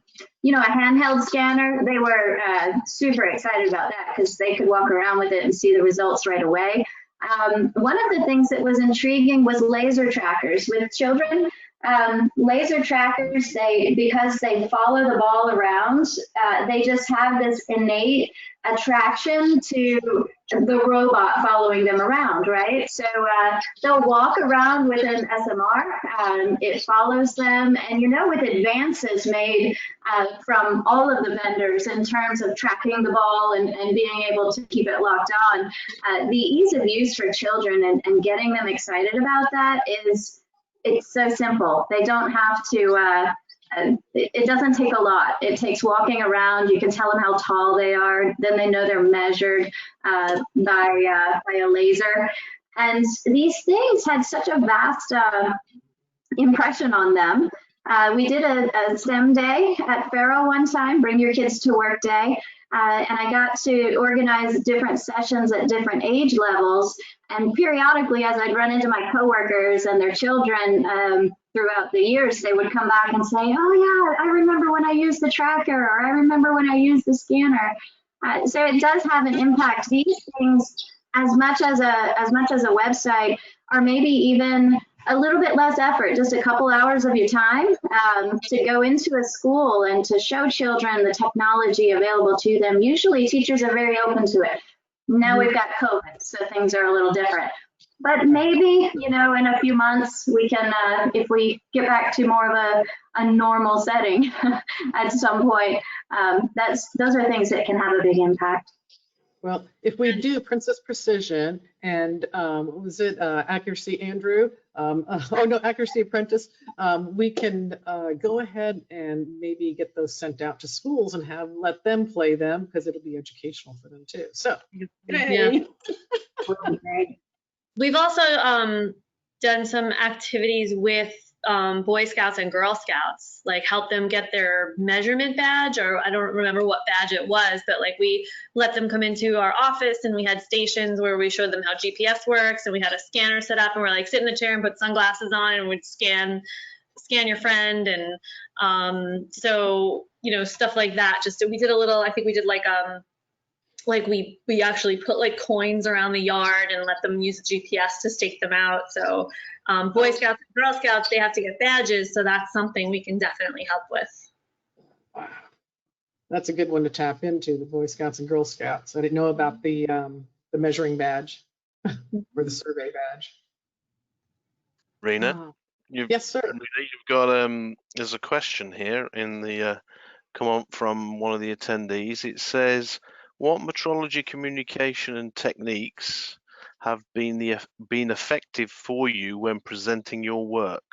Speaker 2: handheld scanner. They were super excited about that because they could walk around with it and see the results right away. One of the things that was intriguing was laser trackers with children. Laser trackers, because they follow the ball around, they just have this innate attraction to the robot following them around, right? So they'll walk around with an SMR, it follows them, and with advances made from all of the vendors in terms of tracking the ball and being able to keep it locked on, the ease of use for children and getting them excited about that it's so simple. They don't have to, it doesn't take a lot. It takes walking around. You can tell them how tall they are. Then they know they're measured by a laser. And these things had such a vast impression on them. We did a STEM day at Faro one time, Bring Your Kids to Work Day. And I got to organize different sessions at different age levels. And periodically, as I'd run into my coworkers and their children throughout the years, they would come back and say, oh yeah, I remember when I used the tracker, or I remember when I used the scanner. So it does have an impact. These things, as much as a website, are maybe even a little bit less effort, just a couple hours of your time to go into a school and to show children the technology available to them. Usually teachers are very open to it. Now we've got COVID, so things are a little different. But maybe, in a few months, we can, if we get back to more of a normal setting at some point, those are things that can have a big impact.
Speaker 1: Well, if we do Princess Precision and what was it, Accuracy Andrew? Accuracy Apprentice. We can go ahead and maybe get those sent out to schools and let them play them, because it'll be educational for them too. So, yay.
Speaker 3: We've also done some activities with Boy Scouts and Girl Scouts, like help them get their measurement badge, or I don't remember what badge it was, but like we let them come into our office and we had stations where we showed them how GPS works, and we had a scanner set up, and we're like, sit in the chair and put sunglasses on and we'd scan your friend. And so, stuff like that. Just we did a little, I think we did like we actually put like coins around the yard and let them use the GPS to stake them out. So Boy Scouts and Girl Scouts, they have to get badges, so that's something we can definitely help with.
Speaker 1: Wow. That's a good one to tap into, the Boy Scouts and Girl Scouts. I didn't know about the measuring badge or the survey badge.
Speaker 4: Rena,
Speaker 1: yes, sir.
Speaker 4: Rena, you've got there's a question here in the come on from one of the attendees. It says, what metrology communication and techniques have been effective for you when presenting your work?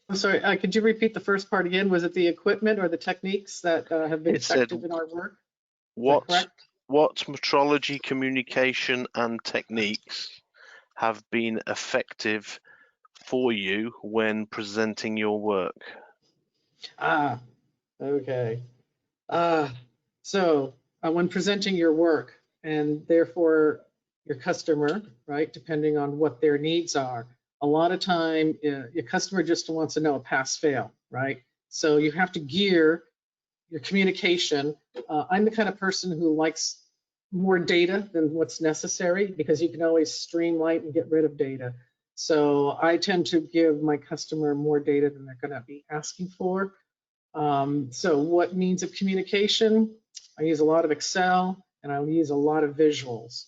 Speaker 1: I'm sorry, could you repeat the first part again? Was it the equipment or the techniques that have been effective in our work?
Speaker 4: What metrology communication and techniques have been effective for you when presenting your work?
Speaker 1: Okay. So when presenting your work, and therefore your customer, right, depending on what their needs are, a lot of time your customer just wants to know a pass-fail, right? So you have to gear your communication. I'm the kind of person who likes more data than what's necessary, because you can always streamline and get rid of data. So I tend to give my customer more data than they're going to be asking for. So what means of communication? I use a lot of Excel, and I use a lot of visuals.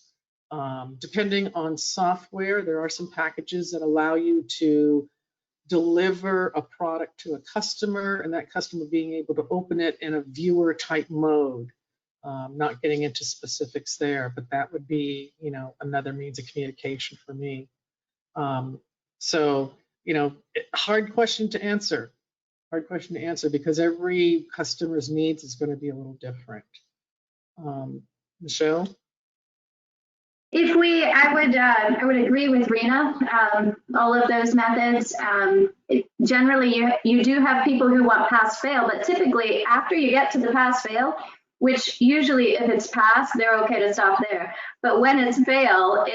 Speaker 1: Depending on software, there are some packages that allow you to deliver a product to a customer, and that customer being able to open it in a viewer type mode. Not getting into specifics there, but that would be, another means of communication for me. So, hard question to answer. Hard question to answer, because every customer's needs is going to be a little different. Michelle?
Speaker 2: I would agree with Rena. All of those methods. Generally, you do have people who want pass-fail, but typically after you get to the pass-fail, which usually if it's pass, they're okay to stop there. But when it's fail,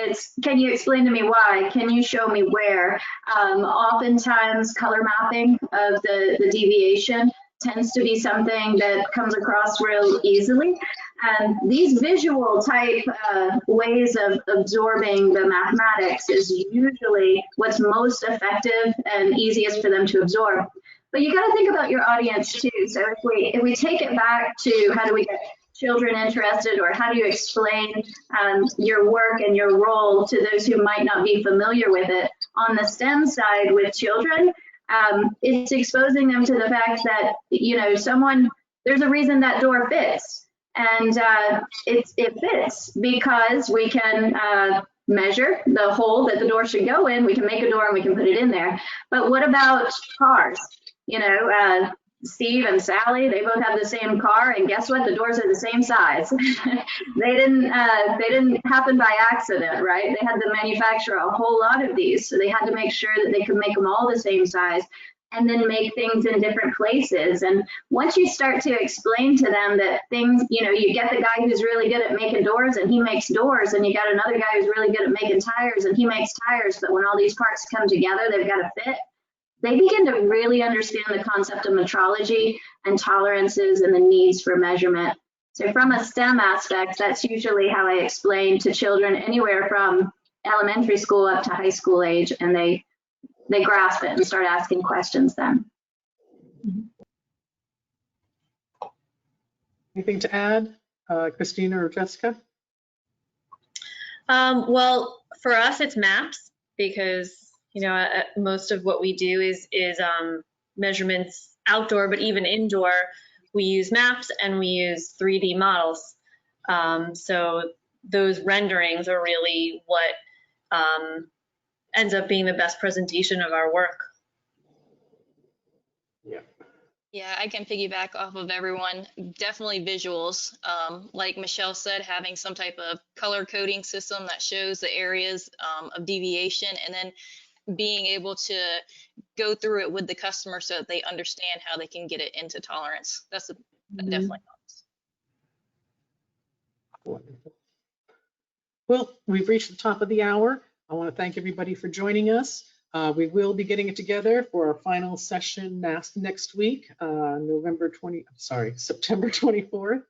Speaker 2: can you explain to me why? Can you show me where? Oftentimes color mapping of the deviation tends to be something that comes across real easily. And these visual type ways of absorbing the mathematics is usually what's most effective and easiest for them to absorb. But you got to think about your audience too. So if we take it back to how do we get children interested, or how do you explain your work and your role to those who might not be familiar with it, on the STEM side with children, it's exposing them to the fact that, there's a reason that door fits. And it fits because we can measure the hole that the door should go in. We can make a door and we can put it in there. But what about cars? Steve and Sally, they both have the same car, and guess what? The doors are the same size. They didn't happen by accident, right? They had to manufacture a whole lot of these, so they had to make sure that they could make them all the same size, and then make things in different places. And once you start to explain to them that things, you get the guy who's really good at making doors and he makes doors, and you got another guy who's really good at making tires and he makes tires, but when all these parts come together, they've got to fit. They begin to really understand the concept of metrology and tolerances and the needs for measurement. So from a STEM aspect, that's usually how I explain to children anywhere from elementary school up to high school age, and they grasp it and start asking questions then.
Speaker 1: Anything to add, Christina or Jessica?
Speaker 3: Well, for us, it's maps, because most of what we do is measurements outdoor, but even indoor, we use maps and we use 3D models. So those renderings are really what ends up being the best presentation of our work.
Speaker 1: Yeah.
Speaker 5: Yeah, I can piggyback off of everyone. Definitely visuals. Like Michelle said, having some type of color coding system that shows the areas of deviation, and then being able to go through it with the customer so that they understand how they can get it into tolerance. That's definitely helps.
Speaker 1: Wonderful. Well, we've reached the top of the hour. I want to thank everybody for joining us. We will be getting it together for our final session next week, September 24th,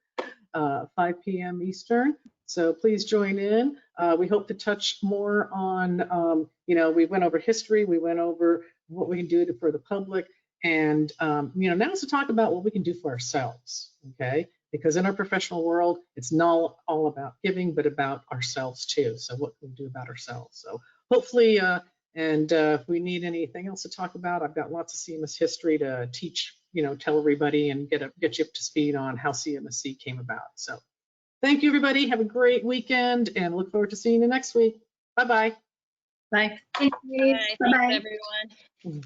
Speaker 1: 5 p.m. Eastern. So please join in. We hope to touch more on, we went over history, we went over what we can do for the public, and now is to talk about what we can do for ourselves, okay? Because in our professional world, it's not all about giving, but about ourselves too. So what can we do about ourselves? So hopefully, if we need anything else to talk about, I've got lots of CMS history to teach, tell everybody and get you up to speed on how CMSC came about. So thank you, everybody. Have a great weekend and look forward to seeing you next week. Bye-bye.
Speaker 3: Bye.
Speaker 2: Thank you.
Speaker 5: Bye.
Speaker 2: Bye-bye.
Speaker 5: Thanks, everyone.